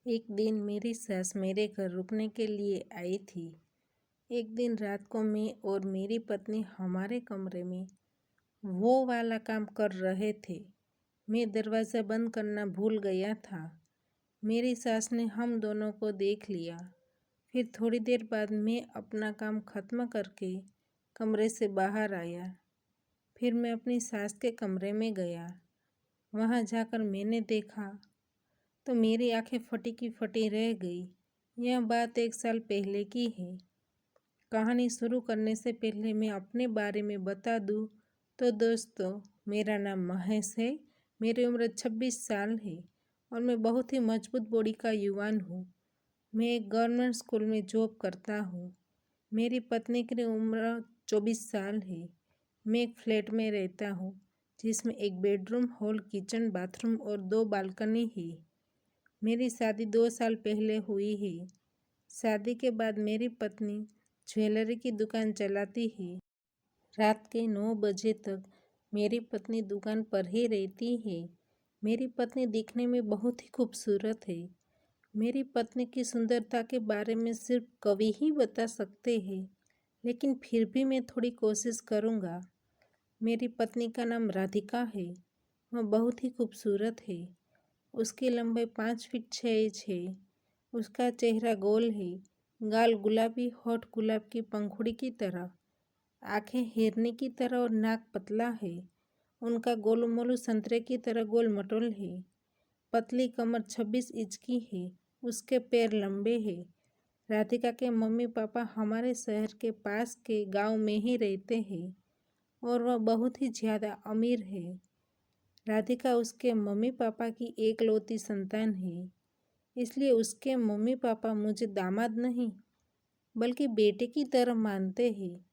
एक दिन मेरी सास मेरे घर रुकने के लिए आई थी। एक दिन रात को मैं और मेरी पत्नी हमारे कमरे में वो वाला काम कर रहे थे। मैं दरवाज़ा बंद करना भूल गया था। मेरी सास ने हम दोनों को देख लिया। फिर थोड़ी देर बाद मैं अपना काम खत्म करके कमरे से बाहर आया। फिर मैं अपनी सास के कमरे में गया। वहाँ जाकर मैंने देखा तो मेरी आंखें फटी की फटी रह गई। यह बात 1 साल पहले की है। कहानी शुरू करने से पहले मैं अपने बारे में बता दूं तो दोस्तों, मेरा नाम महेश है। मेरी उम्र 26 साल है और मैं बहुत ही मजबूत बॉडी का युवान हूँ। मैं एक गवर्नमेंट स्कूल में जॉब करता हूँ। मेरी पत्नी की उम्र 24 साल है। मैं एक फ्लैट में रहता हूँ जिसमें एक बेडरूम, हॉल, किचन, बाथरूम और 2 बालकनी है। मेरी शादी 2 साल पहले हुई है। शादी के बाद मेरी पत्नी ज्वेलरी की दुकान चलाती है। रात के 9 बजे तक मेरी पत्नी दुकान पर ही रहती है। मेरी पत्नी दिखने में बहुत ही खूबसूरत है। मेरी पत्नी की सुंदरता के बारे में सिर्फ कवि ही बता सकते हैं, लेकिन फिर भी मैं थोड़ी कोशिश करूँगा। मेरी पत्नी का नाम राधिका है। वह बहुत ही खूबसूरत है। उसकी लंबाई 5 फीट 6 इंच है। उसका चेहरा गोल है, गाल गुलाबी, होठ गुलाब की पंखुड़ी की तरह, आंखें हिरनी की तरह और नाक पतला है। उनका गोलू-मोलू संतरे की तरह गोल मटोल है। पतली कमर 26 इंच की है। उसके पैर लंबे हैं। राधिका के मम्मी पापा हमारे शहर के पास के गांव में ही रहते हैं और वह बहुत ही ज़्यादा अमीर है। राधिका उसके मम्मी पापा की एकलौती संतान है, इसलिए उसके मम्मी पापा मुझे दामाद नहीं बल्कि बेटे की तरह मानते हैं।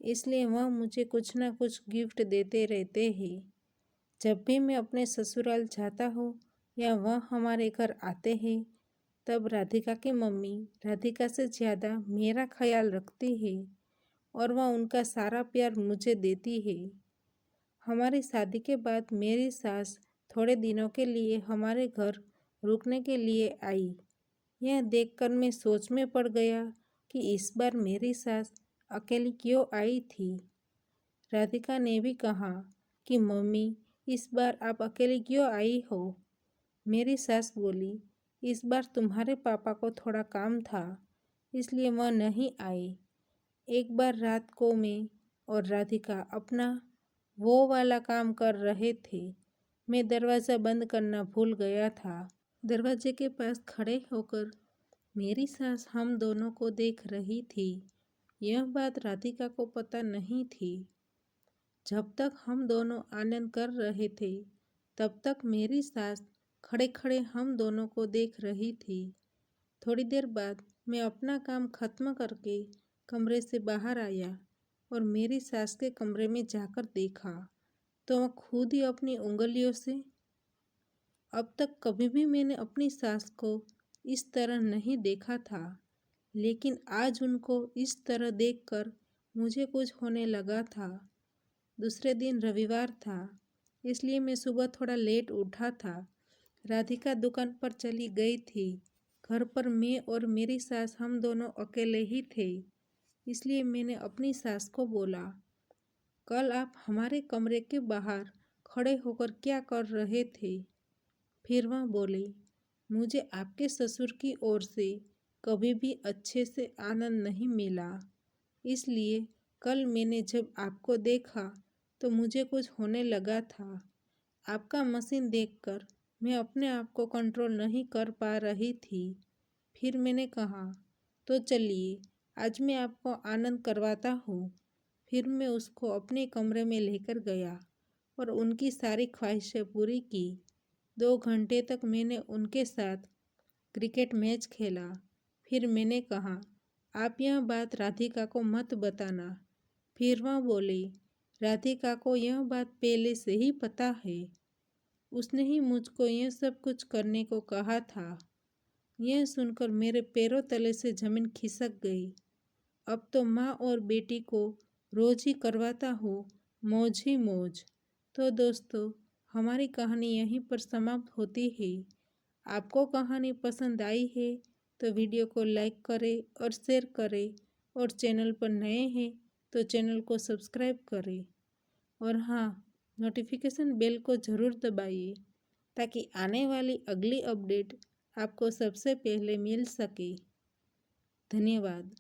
इसलिए वह मुझे कुछ ना कुछ गिफ्ट देते रहते हैं। जब भी मैं अपने ससुराल जाता हूँ या वह हमारे घर आते हैं, तब राधिका की मम्मी राधिका से ज़्यादा मेरा ख्याल रखती है और वह उनका सारा प्यार मुझे देती है। हमारी शादी के बाद मेरी सास थोड़े दिनों के लिए हमारे घर रुकने के लिए आई। यह देखकर मैं सोच में पड़ गया कि इस बार मेरी सास अकेली क्यों आई थी। राधिका ने भी कहा कि मम्मी, इस बार आप अकेली क्यों आई हो। मेरी सास बोली, इस बार तुम्हारे पापा को थोड़ा काम था, इसलिए वह नहीं आए। एक बार रात को मैं और राधिका अपना वो वाला काम कर रहे थे। मैं दरवाज़ा बंद करना भूल गया था। दरवाजे के पास खड़े होकर मेरी सास हम दोनों को देख रही थी। यह बात राधिका को पता नहीं थी। जब तक हम दोनों आनंद कर रहे थे, तब तक मेरी सास खड़े खड़े हम दोनों को देख रही थी। थोड़ी देर बाद मैं अपना काम खत्म करके कमरे से बाहर आया और मेरी सास के कमरे में जाकर देखा तो वह खुद ही अपनी उंगलियों से, अब तक कभी भी मैंने अपनी सास को इस तरह नहीं देखा था, लेकिन आज उनको इस तरह देखकर मुझे कुछ होने लगा था। दूसरे दिन रविवार था, इसलिए मैं सुबह थोड़ा लेट उठा था। राधिका दुकान पर चली गई थी। घर पर मैं और मेरी सास हम दोनों अकेले ही थे, इसलिए मैंने अपनी सास को बोला, कल आप हमारे कमरे के बाहर खड़े होकर क्या कर रहे थे। फिर वह बोली, मुझे आपके ससुर की ओर से कभी भी अच्छे से आनंद नहीं मिला, इसलिए कल मैंने जब आपको देखा तो मुझे कुछ होने लगा था। आपका मशीन देखकर मैं अपने आप को कंट्रोल नहीं कर पा रही थी। फिर मैंने कहा, तो चलिए आज मैं आपको आनंद करवाता हूँ। फिर मैं उसको अपने कमरे में लेकर गया और उनकी सारी ख्वाहिशें पूरी की। 2 घंटे तक मैंने उनके साथ क्रिकेट मैच खेला। फिर मैंने कहा, आप यह बात राधिका को मत बताना। फिर वह बोली, राधिका को यह बात पहले से ही पता है। उसने ही मुझको यह सब कुछ करने को कहा था। यह सुनकर मेरे पैरों तले से जमीन खिसक गई। अब तो माँ और बेटी को रोज ही करवाता हूँ मौज ही मौज। तो दोस्तों, हमारी कहानी यहीं पर समाप्त होती है। आपको कहानी पसंद आई है तो वीडियो को लाइक करें और शेयर करें, और चैनल पर नए हैं तो चैनल को सब्सक्राइब करें। और हाँ, नोटिफिकेशन बेल को ज़रूर दबाइए ताकि आने वाली अगली अपडेट आपको सबसे पहले मिल सके। धन्यवाद।